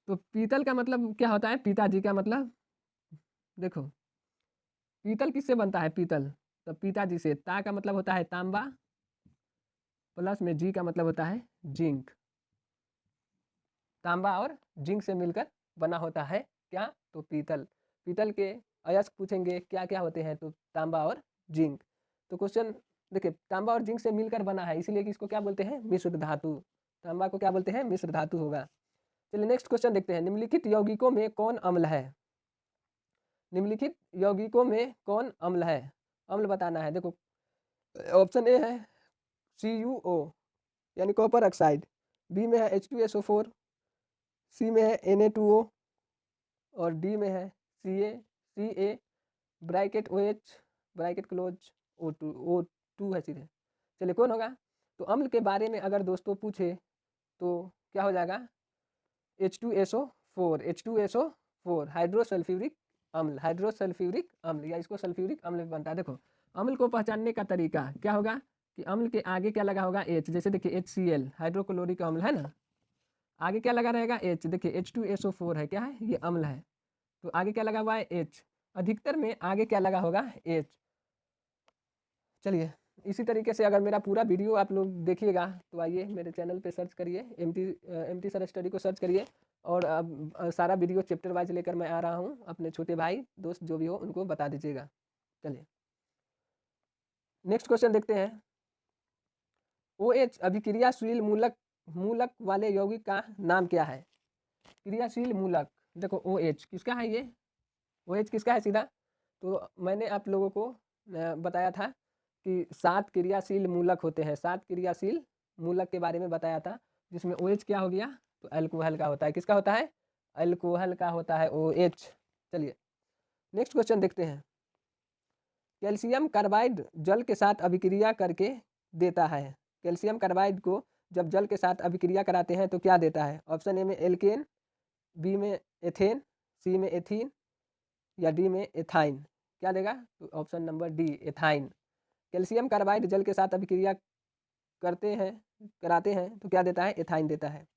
तो पीतल का मतलब क्या होता है? पिताजी का मतलब, देखो पीतल किससे बनता है? पीतल तो पिताजी से। ता का मतलब होता है तांबा, प्लस में जी का मतलब होता है जिंक। तांबा और जिंक से मिलकर बना होता है क्या? तो पीतल। पीतल के अयस्क पूछेंगे क्या क्या होते हैं, तो तांबा और जिंक। तो क्वेश्चन देखिए, तांबा और जिंक से मिलकर बना है, इसीलिए कि इसको क्या बोलते हैं? मिश्र धातु। तांबा को क्या बोलते हैं? मिश्र धातु होगा। चलिए नेक्स्ट क्वेश्चन देखते हैं, निम्नलिखित यौगिकों में कौन अम्ल है? निम्नलिखित यौगिकों में कौन अम्ल है? अम्ल बताना है। देखो ऑप्शन ए है CuO यानी कॉपर ऑक्साइड, बी में है H2SO4, सी में है Na2O और डी में है Ca bracket OH bracket close O2 है सीधे। चलिए कौन होगा? तो अम्ल के बारे में अगर दोस्तों पूछे तो क्या हो जाएगा? H2SO4 हाइड्रोसल्फ्यूरिक अम्ल, या इसको सल्फ्यूरिक अम्ल बनता है। देखो अम्ल को पहचानने का तरीका क्या होगा कि अम्ल के आगे क्या लगा होगा? H। जैसे देखिए HCl हाइड्रोक्लोरिक अम्ल है ना, आगे क्या लगा रहेगा? H। देखिए H2SO4 है, क्या है? ये अम्ल है, तो आगे क्या लगा हुआ है? H। अधिकतर में आगे क्या लगा होगा? H। चलिए इसी तरीके से अगर मेरा पूरा वीडियो आप लोग देखिएगा तो आइए मेरे चैनल पे सर्च करिए, MT सर स्टडी को सर्च करिए, और अब सारा वीडियो चैप्टर वाइज लेकर मैं आ रहा हूँ। अपने छोटे भाई दोस्त जो भी हो उनको बता दीजिएगा। चलिए नेक्स्ट क्वेश्चन देखते हैं, OH अभिक्रियाशील मूलक वाले यौगिक का नाम क्या है? क्रियाशील मूलक, देखो OH किसका है? ये OH किसका है सीधा? तो मैंने आप लोगों को बताया था कि 7 क्रियाशील मूलक होते हैं, 7 क्रियाशील मूलक के बारे में बताया था, जिसमें OH क्या हो गया? तो अल्कोहल का होता है। किसका होता है? अल्कोहल का होता है OH। चलिए नेक्स्ट क्वेश्चन देखते हैं, कैल्शियम कार्बाइड जल के साथ अभिक्रिया करके देता है। कैल्शियम कार्बाइड को जब जल के साथ अभिक्रिया कराते हैं तो क्या देता है? ऑप्शन ए में एल्केन, बी में एथेन, सी में एथीन या डी में एथाइन। क्या देगा? तो option number D ethyne. Calcium carbide जल के साथ अभिक्रिया कराते हैं तो क्या देता है? एथाइन देता है।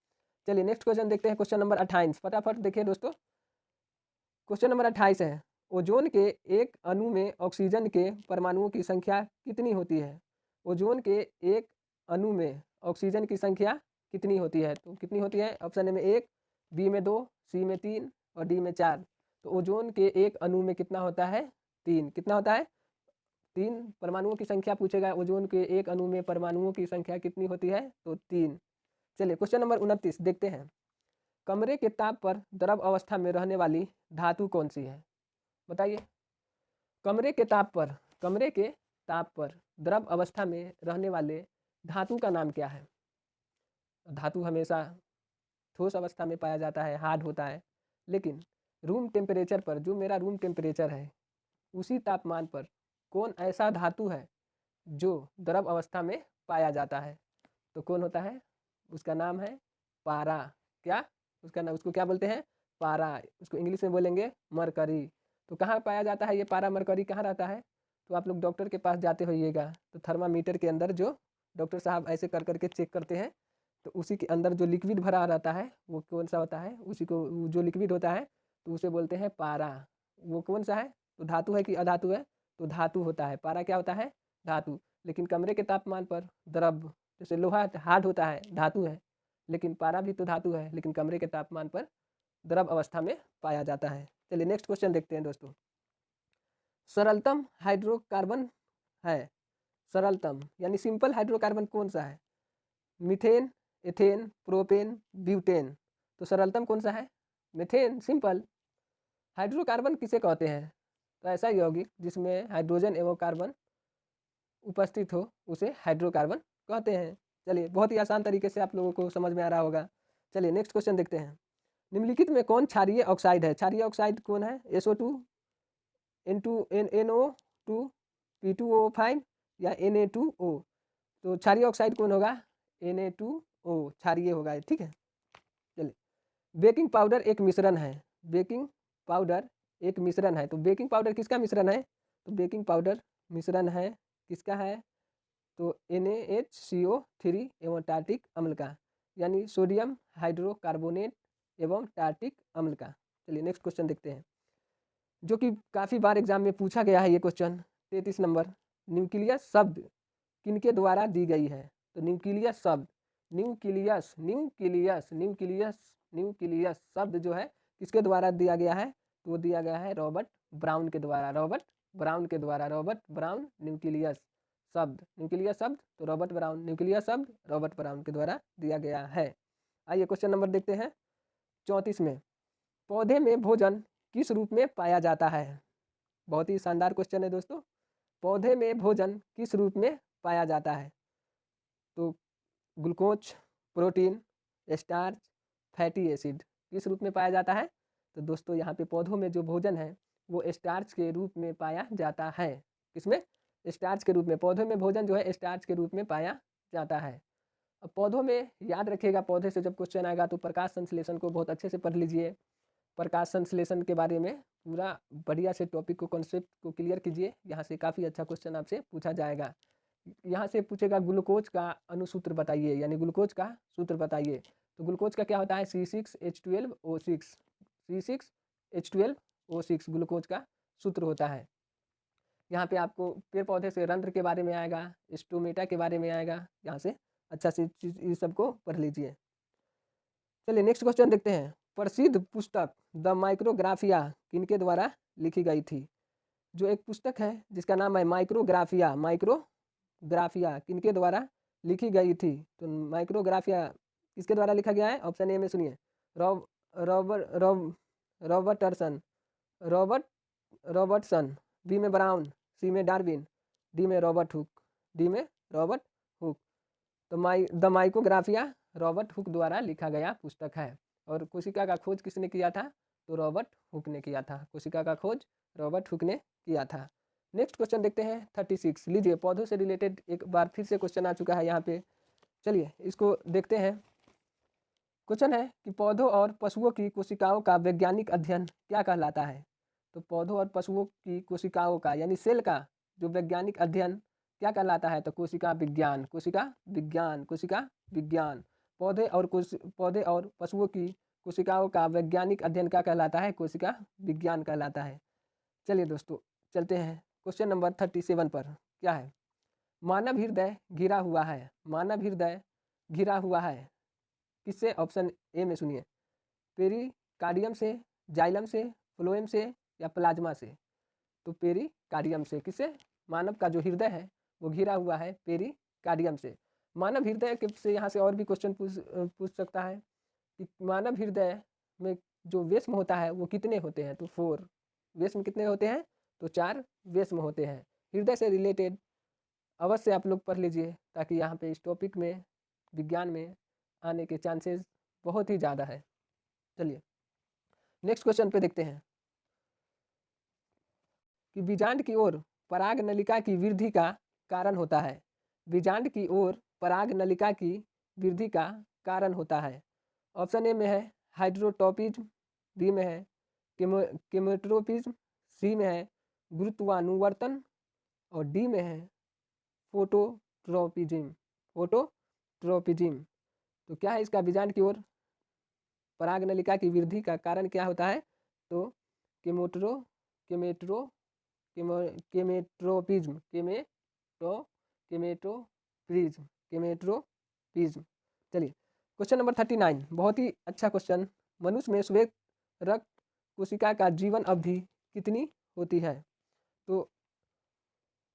चलिए नेक्स्ट क्वेश्चन देखते हैं, क्वेश्चन नंबर 28। फटाफट देखिए दोस्तों, क्वेश्चन नंबर 28 है, ओजोन के एक अणु में ऑक्सीजन के परमाणुओं की संख्या कितनी होती है? ओजोन के एक अणु में ऑक्सीजन की संख्या कितनी होती है? तो कितनी होती है? ऑप्शन ए में 1, बी में 2, सी में 3 और डी में 4। तो ओजोन के एक अणु में कितना होता है? 3। कितना होता है? 3 परमाणुओं की संख्या पूछेगा। ओजोन के एक अणु में परमाणुओं की संख्या कितनी होती है? तो 3। चलिए क्वेश्चन नंबर 29 देखते हैं। कमरे के ताप पर द्रव अवस्था में रहने वाली धातु कौन सी है? बताइए। कमरे के ताप पर द्रव अवस्था में रहने वाले धातु का नाम क्या है? धातु हमेशा ठोस अवस्था में पाया जाता है, हार्ड होता है, लेकिन रूम टेम्परेचर पर, जो मेरा रूम टेम्परेचर है, उसी तापमान पर कौन ऐसा धातु है जो द्रव अवस्था में पाया जाता है? तो कौन होता है? उसका नाम है पारा। क्या उसका नाम, उसको क्या बोलते हैं? पारा। उसको इंग्लिश में बोलेंगे मरकरी। तो कहाँ पाया जाता है ये पारा मरकरी, कहाँ रहता है? तो आप लोग डॉक्टर के पास जाते होइएगा तो थर्मामीटर के अंदर जो डॉक्टर साहब ऐसे कर करके चेक करते हैं, तो उसी के अंदर जो लिक्विड भरा रहता है वो कौन सा होता है? उसी को, जो लिक्विड होता है तो उसे बोलते हैं पारा। वो कौन सा है? तो धातु है कि अधातु है? तो धातु होता है। पारा क्या होता है? धातु। लेकिन कमरे के तापमान पर द्रव, जैसे लोहा हार्ड होता है, धातु है, लेकिन पारा भी तो धातु है, लेकिन कमरे के तापमान पर द्रव अवस्था में पाया जाता है। चलिए नेक्स्ट क्वेश्चन देखते हैं दोस्तों। सरलतम हाइड्रोकार्बन है, सरलतम यानी सिंपल हाइड्रोकार्बन कौन सा है? Methane, ethane, propane, butane. तो सरलतम कौन सा है? Methane, simple. हाइड्रोकार्बन किसे कहते हैं? तो ऐसा यौगिक जिसमें हाइड्रोजन एवं कार्बन उपस्थित हो उसे हाइड्रोकार्बन कहते हैं। चलिए, बहुत ही आसान तरीके से आप लोगों को समझ में आ रहा होगा। चलिए नेक्स्ट क्वेश्चन देखते हैं। निम्नलिखित में कौन क्षारीय ऑक्साइड है? क्षारीय ऑक्साइड कौन है? SO2, NO2, P2O5 या Na2O। तो क्षारीय ऑक्साइड कौन होगा? Na2O क्षारीय होगा, ठीक है। चलिए, बेकिंग पाउडर एक मिश्रण है, बेकिंग पाउडर एक मिश्रण है, तो बेकिंग पाउडर किसका मिश्रण है? तो बेकिंग पाउडर मिश्रण है किसका है? तो NaHCO3 एवं टार्टिक अम्ल का, यानी सोडियम हाइड्रोकार्बोनेट एवं टार्टिक अम्ल का। चलिए नेक्स्ट क्वेश्चन देखते हैं, जो कि काफ़ी बार एग्जाम में पूछा गया है ये क्वेश्चन। 33 नंबर, न्यूक्लियस शब्द किनके द्वारा दी गई है? तो न्यूक्लियस शब्द, न्यूक्लियस न्यूक्लियस न्यूक्लियस न्यूक्लियस शब्द जो है किसके द्वारा दिया गया है? तो वो दिया गया है रॉबर्ट ब्राउन के द्वारा, रॉबर्ट ब्राउन के द्वारा। रॉबर्ट ब्राउन न्यूक्लियस शब्द, न्यूक्लियस शब्द तो रॉबर्ट ब्राउन, न्यूक्लियस शब्द रॉबर्ट ब्राउन के द्वारा दिया गया है। आइए क्वेश्चन नंबर देखते हैं 34 में। पौधे में भोजन किस रूप में पाया जाता है? बहुत ही शानदार क्वेश्चन है दोस्तों। पौधे में भोजन किस रूप में पाया जाता है? तो glucose, protein, starch, fatty acid किस रूप में पाया जाता है? तो दोस्तों यहाँ पे पौधों में जो भोजन है वो स्टार्च के रूप में पाया जाता है। किसमें? स्टार्च के रूप में। पौधों में भोजन जो है स्टार्च के रूप में पाया जाता है। अब पौधों में, याद रखिएगा, पौधे से जब क्वेश्चन आएगा तो प्रकाश संश्लेषण को बहुत अच्छे से पढ़ लीजिए। प्रकाश संश्लेषण के बारे में पूरा बढ़िया से टॉपिक को, कॉन्सेप्ट को क्लियर कीजिए। यहाँ से काफ़ी अच्छा क्वेश्चन आपसे पूछा जाएगा। यहाँ से पूछेगा ग्लूकोज का अनुसूत्र बताइए, यानी ग्लूकोज का सूत्र बताइए। तो ग्लूकोज का क्या होता है? C6H12O6, C6H12O6 ग्लूकोज का सूत्र होता है। यहाँ पे आपको पेड़ पौधे से रंध्र के बारे में आएगा, स्टोमेटा के बारे में आएगा। यहाँ से अच्छा से ये सबको पढ़ लीजिए। चलिए नेक्स्ट क्वेश्चन देखते हैं। प्रसिद्ध पुस्तक द माइक्रोग्राफिया किनके द्वारा लिखी गई थी? जो एक पुस्तक है जिसका नाम है माइक्रोग्राफिया, माइक्रोग्राफिया किनके द्वारा लिखी गई थी? तो माइक्रोग्राफिया किसके द्वारा लिखा गया है? ऑप्शन ए में सुनिए, रॉबर्टसन, रॉबर्ट रॉबर्टसन, बी में ब्राउन, सी में डार्विन, डी में रॉबर्ट हुक, डी में रॉबर्ट हुक। तो द माइक्रोग्राफिया रॉबर्ट हुक द्वारा लिखा गया पुस्तक है। और कोशिका का खोज किसने किया था? तो रॉबर्ट हुक ने किया था। कोशिका का खोज रॉबर्ट हुक ने किया था। नेक्स्ट क्वेश्चन देखते हैं 36। लीजिए, पौधों से रिलेटेड एक बार फिर से क्वेश्चन आ चुका है यहाँ पे। चलिए इसको देखते हैं। क्वेश्चन है कि पौधों और पशुओं की कोशिकाओं का वैज्ञानिक अध्ययन क्या कहलाता है? तो पौधों और पशुओं की कोशिकाओं का, यानी सेल का जो वैज्ञानिक अध्ययन क्या कहलाता है? तो कोशिका विज्ञान, कोशिका विज्ञान, कोशिका विज्ञान। पौधे और पशुओं की कोशिकाओं का वैज्ञानिक अध्ययन क्या कहलाता है? कोशिका विज्ञान कहलाता है। चलिए दोस्तों चलते हैं क्वेश्चन नंबर 37 पर। क्या है? मानव हृदय घिरा हुआ है, मानव हृदय घिरा हुआ है किससे? ऑप्शन ए में सुनिए, पेरिकार्डियम से, जाइलम से, फ्लोएम से या प्लाज्मा से। तो पेरिकार्डियम से। किससे? मानव का जो हृदय है वो घिरा हुआ है पेरिकार्डियम से। मानव हृदय के से यहाँ से और भी क्वेश्चन पूछ सकता है कि मानव हृदय में जो वेश्म होता है वो कितने होते हैं, तो 4 वेश्म कितने होते हैं, तो 4 वेश्म होते हैं। हृदय से रिलेटेड अवश्य आप लोग पढ़ लीजिए, ताकि यहाँ पे इस टॉपिक में विज्ञान में आने के चांसेस बहुत ही ज़्यादा है। चलिए नेक्स्ट क्वेश्चन पे देखते हैं कि बीजांड की ओर पराग नलिका की वृद्धि का कारण होता है। बीजांड की ओर पराग नलिका की वृद्धि का कारण होता है। ऑप्शन ए में है हाइड्रोटॉपिज्म, बी में है केमोट्रोपिज्म, सी में है गुरुत्वानुवर्तन और डी में है फोटोट्रोपिज्म। फोटोट्रोपिज्म तो क्या है इसका बीजांड की ओर पराग नलिका की वृद्धि का कारण क्या होता है, तो केमेट्रोपिज्म केमेट्रोपिज्म। चलिए क्वेश्चन नंबर 39 बहुत ही अच्छा क्वेश्चन। मनुष्य में श्वेत रक्त कोशिका का जीवन अवधि कितनी होती है, तो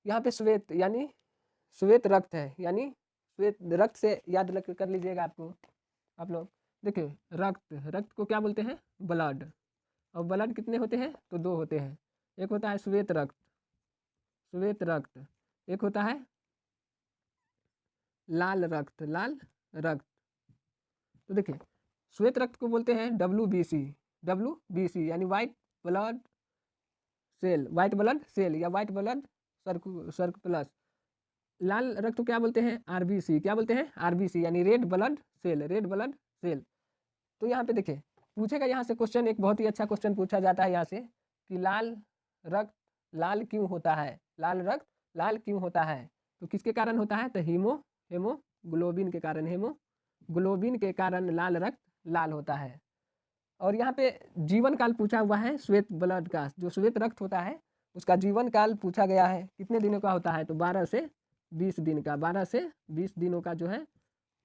यहाँ पे श्वेत यानी श्वेत रक्त है, यानी श्वेत रक्त से याद कर लीजिएगा आपको आप लोग। देखिए रक्त को क्या बोलते हैं, ब्लड, और ब्लड कितने होते हैं, तो 2 होते हैं। एक होता है श्वेत रक्त, एक होता है लाल रक्त। तो देखिए श्वेत रक्त को बोलते हैं WBC यानी व्हाइट ब्लड सेल या व्हाइट ब्लड सर्कुलस। लाल रक्त को क्या बोलते हैं, RBC यानी रेड ब्लड सेल। तो यहाँ पे देखिए पूछेगा यहाँ से क्वेश्चन, एक बहुत ही अच्छा क्वेश्चन पूछा जाता है यहाँ से कि लाल रक्त लाल क्यों होता है, लाल रक्त लाल क्यों होता है, तो किसके कारण होता है, तो हीमोग्लोबिन के कारण लाल रक्त लाल होता है। और यहाँ पे जीवन काल पूछा हुआ है श्वेत ब्लड का, जो श्वेत रक्त होता है उसका जीवन काल पूछा गया है, कितने दिनों का होता है, तो 12 से 20 दिन का। 12 से 20 दिनों का जो है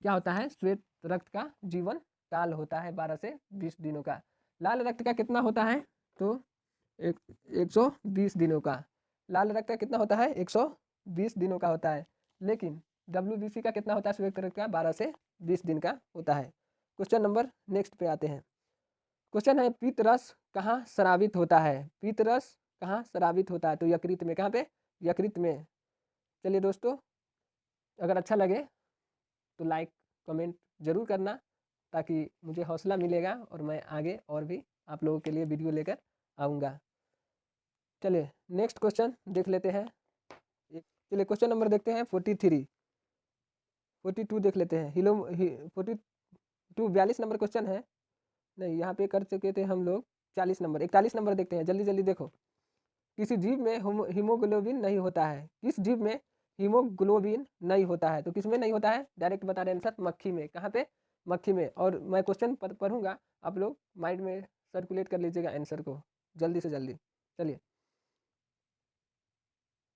क्या होता है, श्वेत रक्त का जीवन काल होता है 12 से 20 दिनों का। लाल रक्त का कितना होता है, तो 120 दिनों का। लाल रक्त का कितना होता है, 120 दिनों का होता है। लेकिन WBC का कितना होता है श्वेत रक्त का, 12 से 20 दिन का होता है। क्वेश्चन नंबर नेक्स्ट पे आते हैं। क्वेश्चन है पीत रस कहाँ स्रावित होता है, पीत रस कहाँ स्रावित होता है, तो यकृत में। कहाँ पे, यकृत में। चलिए दोस्तों अगर अच्छा लगे तो लाइक कमेंट जरूर करना, ताकि मुझे हौसला मिलेगा और मैं आगे और भी आप लोगों के लिए वीडियो लेकर आऊँगा। चलिए नेक्स्ट क्वेश्चन देख लेते हैं। चलिए क्वेश्चन नंबर देखते हैं 42 देख लेते हैं। 42 नंबर क्वेश्चन है, नहीं यहाँ पे कर चुके थे हम लोग 40 नंबर। 41 नंबर देखते हैं, जल्दी देखो। किसी जीव में हीमोग्लोबिन नहीं होता है, किस जीव में हीमोग्लोबिन नहीं होता है, तो किस में नहीं होता है, डायरेक्ट बता रहे आंसर, मक्खी में। कहाँ पे, मक्खी में। और मैं क्वेश्चन पढ़ूंगा, आप लोग माइंड में सर्कुलेट कर लीजिएगा आंसर को जल्दी से जल्दी। चलिए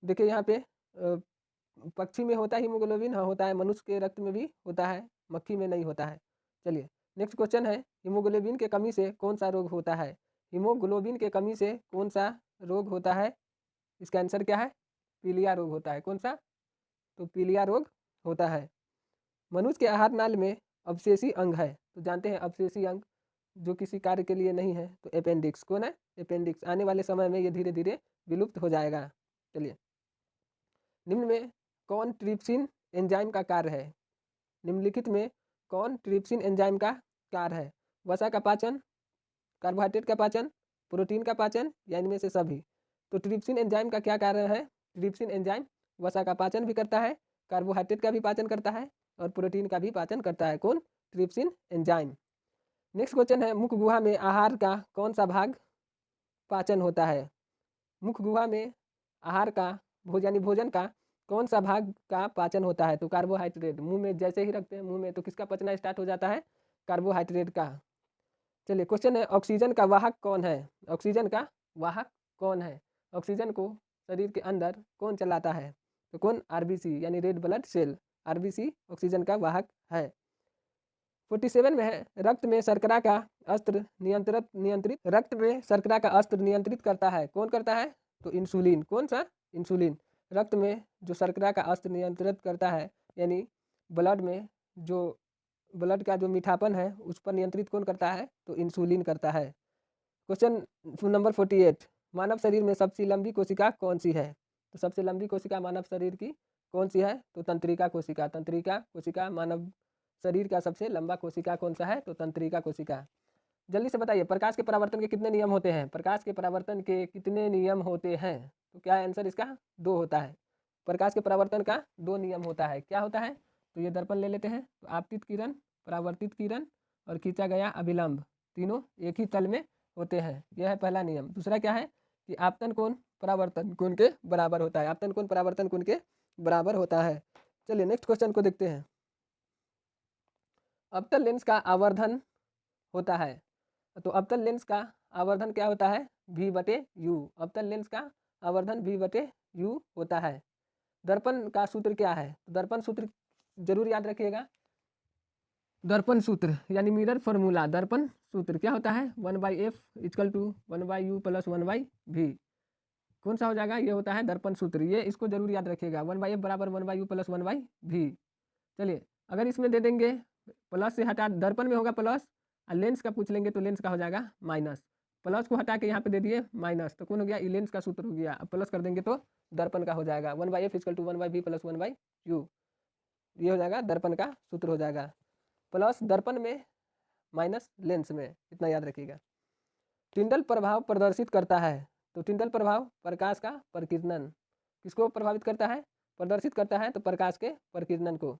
देखिए यहाँ पे पक्षी में होता है हीमोग्लोबिन, हाँ होता है। मनुष्य के रक्त में भी होता है, मक्खी में नहीं होता है। चलिए नेक्स्ट क्वेश्चन है हीमोग्लोबिन के कमी से कौन सा रोग होता है, हीमोग्लोबिन के कमी से कौन सा रोग होता है, इसका आंसर क्या है, पीलिया रोग होता है। कौन सा, तो पीलिया रोग होता है। मनुष्य के आहार नाल में अवशेषी अंग है, तो जानते हैं अवशेषी अंग जो किसी कार्य के लिए नहीं है, तो अपेंडिक्स। कौन है, अपेंडिक्स। आने वाले समय में ये धीरे धीरे विलुप्त हो जाएगा। चलिए निम्न में कौन ट्रिप्सिन एंजाइम का कार्य है, निम्नलिखित में कौन ट्रिप्सिन एंजाइम का कार्य है, वसा का पाचन, कार्बोहाइड्रेट का पाचन, प्रोटीन का पाचन, या इनमें से सभी। तो ट्रिप्सिन एंजाइम का क्या कार्य है, ट्रिप्सिन एंजाइम वसा का पाचन भी करता है, कार्बोहाइड्रेट का भी पाचन करता है और प्रोटीन का भी पाचन करता है। कौन, ट्रिप्सिन एंजाइम। नेक्स्ट क्वेश्चन है मुख गुहा में आहार का कौन सा भाग पाचन होता है, मुख गुहा में आहार का यानी भोजन का कौन सा भाग का पाचन होता है, तो कार्बोहाइड्रेट। मुंह में जैसे ही रखते हैं मुंह में, तो किसका पचना स्टार्ट हो जाता है, कार्बोहाइड्रेट का। चलिए क्वेश्चन है ऑक्सीजन का वाहक कौन है, ऑक्सीजन का वाहक कौन है, ऑक्सीजन को शरीर के अंदर कौन चलाता है, तो कौन, RBC यानी red blood cell. RBC oxygen का वाहक है। 47 में है रक्त में शर्करा का स्तर नियंत्रित रक्त में शर्करा का स्तर नियंत्रित करता है, कौन करता है, तो इंसुलिन। कौन सा, इंसुलिन। रक्त में जो शर्करा का स्तर नियंत्रित करता है, यानी ब्लड में जो ब्लड का जो मीठापन है उस पर नियंत्रित कौन करता है? तो इंसुलिन करता है। क्वेश्चन नंबर 48, मानव शरीर में सबसे लंबी कोशिका कौन सी है? तो सबसे लंबी कोशिका मानव शरीर की कौन सी है? तो तंत्रिका कोशिका। तंत्रिका कोशिका मानव शरीर का सबसे लंबा कोशिका कौन सा है? तो तंत्रिका कोशिका। जल्दी से बताइए, प्रकाश के परावर्तन के कितने नियम होते हैं? प्रकाश के परावर्तन के कितने नियम होते हैं? तो क्या आंसर इसका? 2 होता है। प्रकाश के परावर्तन का 2 नियम होता है। क्या होता है? तो ये दर्पण ले लेते हैं, तो आपतित किरण, परावर्तित किरण और खींचा गया अभिलंब, तीनों एक ही तल में होते हैं। यह है पहला नियम। दूसरा क्या है कि आपतन कोण परावर्तन कोण के बराबर होता है। आपतन कोण परावर्तन कोण के बराबर होता है। चलिए नेक्स्ट क्वेश्चन को देखते हैं। अवतल लेंस का आवर्धन होता है, तो अवतल लेंस का आवर्धन क्या होता है? v/u। अवतल लेंस का आवर्धन v/u होता है। दर्पण का सूत्र क्या है? तो दर्पण सूत्र जरूर याद रखिएगा। दर्पण सूत्र यानी मिरर फॉर्मूला, दर्पण सूत्र क्या होता है? 1/f = 1/u + 1/v। कौन सा हो जाएगा? ये होता है दर्पण सूत्र। ये इसको जरूर याद रखिएगा, 1/f = 1/u + 1/v। चलिए, अगर इसमें दे देंगे प्लस से हटा, दर्पण में होगा प्लस और लेंस का पूछ लेंगे तो लेंस का हो जाएगा माइनस। प्लस को हटा के यहाँ पे दे दिए माइनस, तो कौन हो गया? ये लेंस का सूत्र हो गया। अब प्लस कर देंगे तो दर्पण का हो जाएगा 1/f = 1/v + 1/u। ये हो जाएगा दर्पण का सूत्र हो जाएगा। प्लस दर्पण में, माइनस लेंस में, इतना याद रखिएगा। टिंडल प्रभाव प्रदर्शित करता है, तो टिंडल प्रभाव प्रकाश का प्रकीर्णन किसको प्रभावित करता है? प्रदर्शित करता है, तो प्रकाश के प्रकीर्णन को।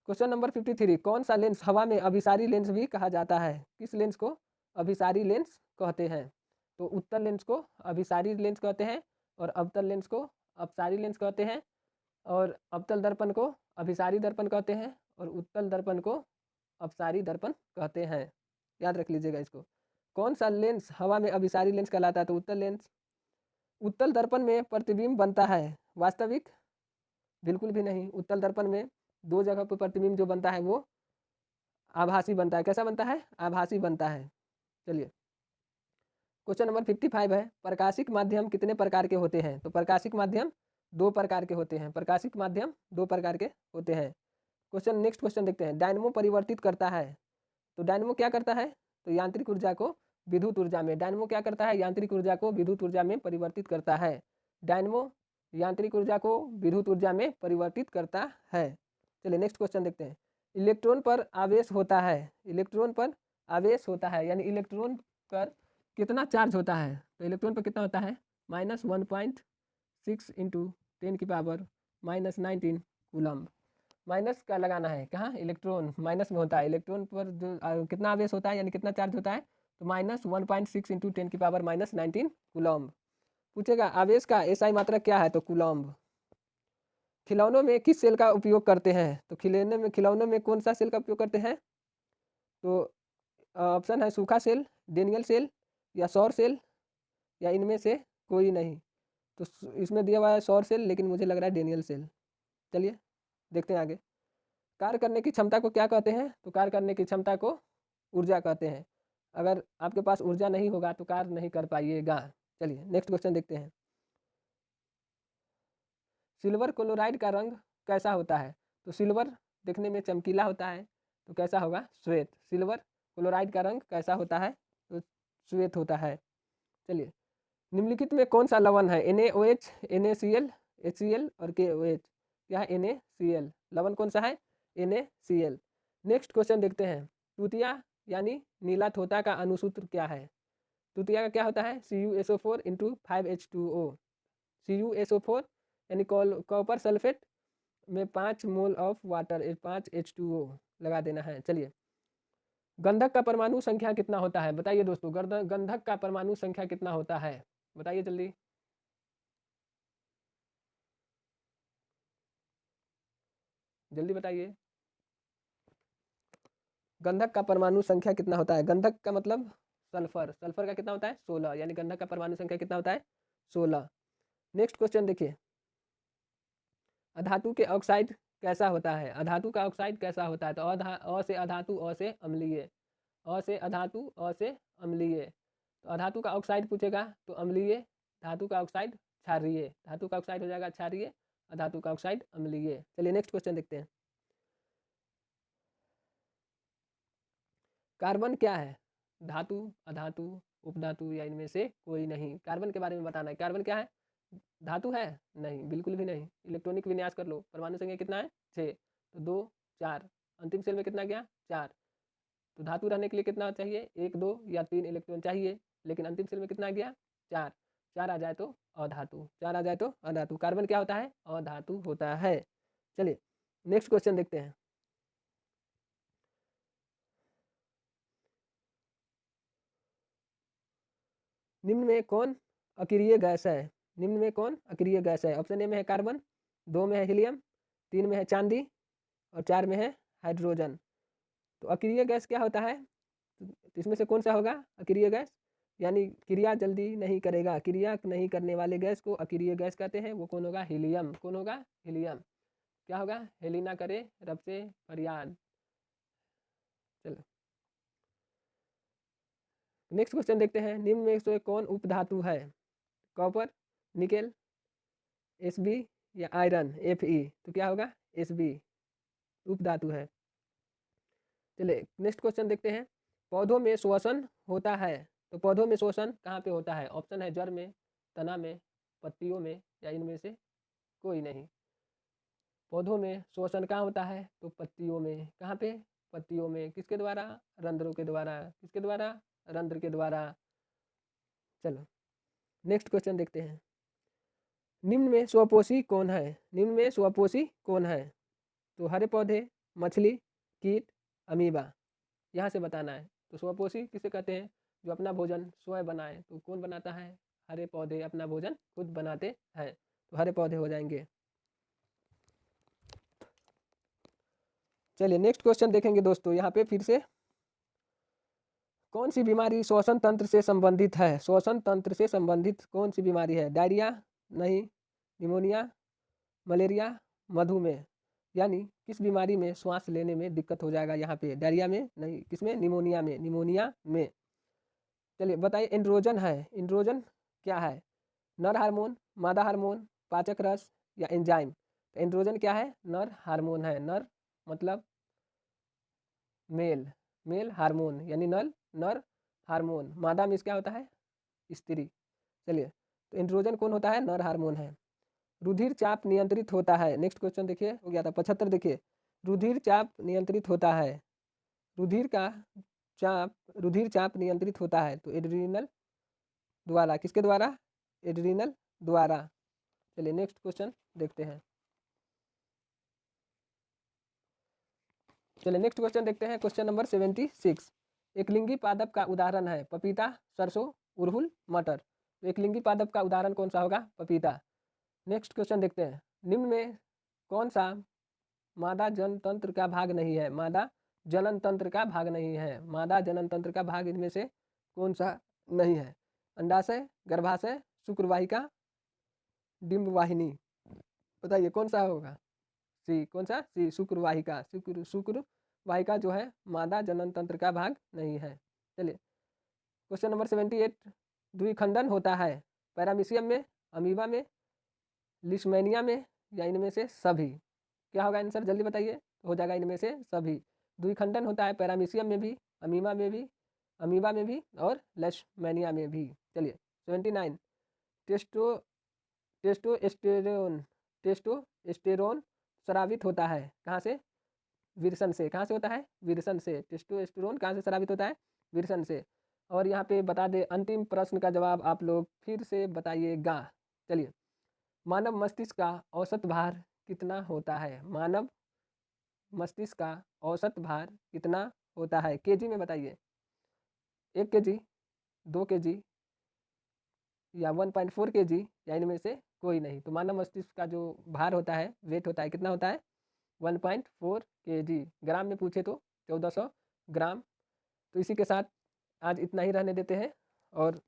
क्वेश्चन नंबर 53, कौन सा लेंस हवा में अभिसारी लेंस भी कहा जाता है? किस लेंस को अभिसारी लेंस कहते हैं? तो उत्तल लेंस को अभिसारी लेंस कहते हैं और अवतल लेंस को अपसारी लेंस कहते हैं, और अवतल दर्पण को अभिसारी दर्पण कहते हैं और उत्तल दर्पण को अपसारी दर्पण कहते हैं। याद रख लीजिएगा इसको। कौन सा लेंस हवा में अभिसारी लेंस कहलाता है? तो उत्तल लेंस। उत्तल दर्पण में प्रतिबिंब बनता है, वास्तविक? बिल्कुल भी नहीं। उत्तल दर्पण में 2 जगह पर प्रतिबिंब जो बनता है वो आभासी बनता है। कैसा बनता है? आभासी बनता है। चलिए, क्वेश्चन नंबर 55 है, प्रकाशिक माध्यम कितने प्रकार के होते हैं? तो प्रकाशिक माध्यम 2 प्रकार के होते हैं। प्रकाशिक माध्यम 2 प्रकार के होते हैं। क्वेश्चन नेक्स्ट क्वेश्चन देखते हैं। डायनमो परिवर्तित करता है, तो डायनमो क्या करता है? तो यांत्रिक ऊर्जा को विद्युत ऊर्जा में। डायनमो क्या करता है? यांत्रिक ऊर्जा को विद्युत ऊर्जा में परिवर्तित करता है। डायनमो यांत्रिक ऊर्जा को विद्युत ऊर्जा में परिवर्तित करता है। चलिए नेक्स्ट क्वेश्चन देखते हैं। इलेक्ट्रॉन पर आवेश होता है, इलेक्ट्रॉन पर आवेश होता है यानी इलेक्ट्रॉन पर कितना चार्ज होता है? तो इलेक्ट्रॉन पर कितना होता है? -1.6 × 10⁻⁻19 कूलम्ब। माइनस का लगाना है, कहाँ? इलेक्ट्रॉन माइनस में होता है। इलेक्ट्रॉन पर जो कितना आवेश होता है यानी कितना चार्ज होता है? तो -1.6 × 10⁻⁻19 कूलम्ब। पूछेगा आवेश का एसआई मात्रक क्या है? तो कूलम्ब। खिलौनों में किस सेल का उपयोग करते हैं? तो खिलौनों में कौन सा सेल का उपयोग करते हैं? तो ऑप्शन है सूखा सेल, डेनियल सेल या सौर सेल, या इनमें से कोई नहीं। तो इसमें दिया हुआ है सौर सेल, लेकिन मुझे लग रहा है डेनियल सेल। चलिए देखते हैं आगे। कार्य करने की क्षमता को क्या कहते हैं? तो कार्य करने की क्षमता को ऊर्जा कहते हैं। अगर आपके पास ऊर्जा नहीं होगा तो कार्य नहीं कर पाइएगा। चलिए नेक्स्ट क्वेश्चन देखते हैं। सिल्वर क्लोराइड का रंग कैसा होता है? तो सिल्वर देखने में चमकीला होता है, तो कैसा होगा? श्वेत। सिल्वर क्लोराइड का रंग कैसा होता है? तो श्वेत होता है। चलिए, निम्नलिखित में कौन सा लवण है? NaOH, NaCl, HCl और KOH। क्या है? NaCl। लवण कौन सा है? NaCl। नेक्स्ट क्वेश्चन देखते हैं। तूतिया यानी नीला थोथा का अनुसूत्र क्या है? तूतिया का क्या होता है? CuSO4 × 5H2O। CuSO4 यानी कॉपर सल्फेट में 5 मोल ऑफ वाटर, 5 H2O लगा देना है। चलिए, गंधक का परमाणु संख्या कितना होता है? बताइए दोस्तों, गंधक का परमाणु संख्या कितना होता है? बताइए जल्दी। जल्दी बताइए, गंधक का परमाणु संख्या कितना होता है? गंधक का मतलब सल्फर। सल्फर का कितना होता है? 16, यानी गंधक का परमाणु संख्या कितना होता है? 16। नेक्स्ट क्वेश्चन देखिए। अधातु के ऑक्साइड कैसा होता है? अधातु का ऑक्साइड कैसा होता है? तो अ से अधातु, अ से अम्लीय, अ से अधातु, अ से अम्लीय। तो अधातु का ऑक्साइड पूछेगा तो अम्लीय, धातु का ऑक्साइड क्षारीय। धातु का ऑक्साइड हो जाएगा क्षारीय, अधातु का ऑक्साइड अम्लीय। चलिए नेक्स्ट क्वेश्चन देखते हैं। कार्बन क्या है? धातु, अधातु, उपधातु या इनमें से कोई नहीं। कार्बन के बारे में बताना है। कार्बन क्या है? धातु है? नहीं, बिल्कुल भी नहीं। इलेक्ट्रॉनिक विन्यास कर लो। परमाणु संख्या कितना है? 6। तो 2 4 अंतिम सेल में कितना गया? 4। तो धातु रहने के लिए कितना चाहिए? 1 2 या 3 इलेक्ट्रॉन चाहिए, लेकिन अंतिम सेल में कितना गया? 4। 4 आ जाए तो अधातु, 4 आ जाए तो अधातु। कार्बन क्या होता है? अधातु होता है। चलिए नेक्स्ट क्वेश्चन देखते हैं। निम्न में कौन अक्रिय गैस है? निम्न में कौन अक्रिय गैस है? ऑप्शन ए में है कार्बन, 2 में है हीलियम, 3 में है चांदी और 4 में है हाइड्रोजन। तो अक्रिय गैस क्या होता है? तो इसमें से कौन सा होगा अक्रिय गैस? यानी क्रिया जल्दी नहीं करेगा, क्रिया नहीं करने वाले गैस को अक्रिय गैस कहते हैं। वो कौन होगा? हीलियम। कौन होगा? हीलियम। क्या होगा? हेली ना करे रब से फरियाद। चलो नेक्स्ट क्वेश्चन देखते हैं। निम्न में से कौन उपधातु है? कॉपर, निकेल, Sb या आयरन Fe। तो क्या होगा? Sb उपधातु है। चलिए नेक्स्ट क्वेश्चन देखते हैं। पौधों में श्वसन होता है, तो पौधों में श्वसन कहाँ पे होता है? ऑप्शन है जड़ में, तना में, पत्तियों में या इनमें से कोई नहीं। पौधों में श्वसन कहाँ होता है? तो पत्तियों में। कहाँ पे? पत्तियों में। किसके द्वारा? रंध्रों के द्वारा। किसके द्वारा? रंध्र के द्वारा। चलो नेक्स्ट क्वेश्चन देखते हैं। निम्न में स्वपोषी कौन है? निम्न में स्वपोषी कौन है? तो हरे पौधे, मछली, कीट, अमीबा। यहाँ से बताना है। तो स्वपोषी किसे कहते हैं? जो अपना भोजन स्वयं बनाए। तो कौन बनाता है? हरे पौधे अपना भोजन खुद बनाते हैं, तो हरे पौधे हो जाएंगे। चलिए नेक्स्ट क्वेश्चन देखेंगे दोस्तों। यहाँ पे फिर से कौन सी बीमारी श्वसन तंत्र से संबंधित है? श्वसन तंत्र से संबंधित कौन सी बीमारी है? डायरिया नहीं, निमोनिया, मलेरिया, मधुमेह। यानी किस बीमारी में श्वास लेने में दिक्कत हो जाएगा? यहाँ पे डायरिया में नहीं, किसमें? निमोनिया में। निमोनिया में। चलिए बताइए एंड्रोजन है, एंड्रोजन क्या है? नर हार्मोन, मादा हार्मोन, पाचक रस या एंजाइम। तो एंड्रोजन क्या है? नर हार्मोन है। नर मतलब मेल, मेल हार्मोन यानी नर हार्मोन। मादा में क्या होता है? स्त्री। चलिए तो एंड्रोजन कौन होता है? नर हार्मोन है। रुधिर चाप नियंत्रित होता है। नेक्स्ट क्वेश्चन देखिए, हो गया था 75। देखिए रुधिर चाप नियंत्रित होता है, रुधिर का चाप, रुधिर चाप नियंत्रित होता है तो एड्रीनल द्वारा। किसके द्वारा? एड्रीनल द्वारा। चलिए नेक्स्ट क्वेश्चन देखते हैं। चलिए नेक्स्ट क्वेश्चन देखते हैं। Question number 76। एकलिंगी पादप का उदाहरण है पपीता, सरसों, उड़हुल, मटर। तो एकलिंगी पादप का उदाहरण कौन सा होगा? पपीता। नेक्स्ट क्वेश्चन देखते हैं। निम्न में कौन सा मादा जनन तंत्र का भाग नहीं है? मादा जनन तंत्र का भाग नहीं है। मादा जनन तंत्र का भाग इनमें से कौन सा नहीं है? अंडाशय, गर्भाशय, शुक्रवाहिका, डिम्बवाहिनी। बताइए कौन सा होगा? सी। कौन सा? सी, शुक्रवाहिका। शुक्रवाहिका जो है मादा जनन तंत्र का भाग नहीं है। चलिए क्वेश्चन नंबर 78। द्विखंडन होता है पैरामीशियम में, अमीबा में, लिशमैनिया में या इनमें से सभी। क्या होगा आंसर? जल्दी बताइए। हो जाएगा इनमें से सभी। द्विखंडन होता है पैरामीशियम में भी, अमीबा में भी, अमीबा में भी और लिशमैनिया में भी। चलिए 79। टेस्टो टेस्टोस्टेरोन, टेस्टोस्टेरोन स्रावित होता है कहाँ से? विरसन से। कहाँ से होता है? विरसन से। टेस्टोस्टेरोन कहाँ से स्रावित होता है? विरसन से। और यहाँ पे बता दे, अंतिम प्रश्न का जवाब आप लोग फिर से बताइएगा। चलिए मानव मस्तिष्क का औसत भार कितना होता है? मानव मस्तिष्क का औसत भार कितना होता है? केजी में बताइए। 1 केजी, 2 केजी या 1.4 केजी या इनमें से कोई नहीं। तो मानव मस्तिष्क का जो भार होता है, वेट होता है, कितना होता है? 1.4 केजी। ग्राम में पूछे तो 1400 ग्राम। तो इसी के साथ आज इतना ही रहने देते हैं। और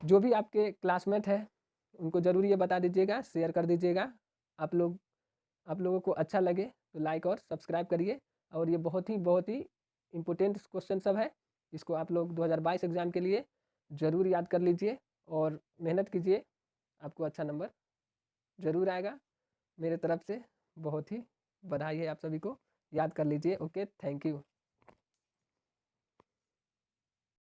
जो भी आपके क्लासमेट हैं उनको ज़रूर ये बता दीजिएगा, शेयर कर दीजिएगा। आप लोगों को अच्छा लगे तो लाइक और सब्सक्राइब करिए। और ये बहुत ही इम्पोर्टेंट क्वेश्चन सब है। इसको आप लोग 2022 एग्ज़ाम के लिए ज़रूर याद कर लीजिए और मेहनत कीजिए। आपको अच्छा नंबर ज़रूर आएगा। मेरे तरफ से बहुत ही बधाई है आप सभी को। याद कर लीजिए। Okay, thank you.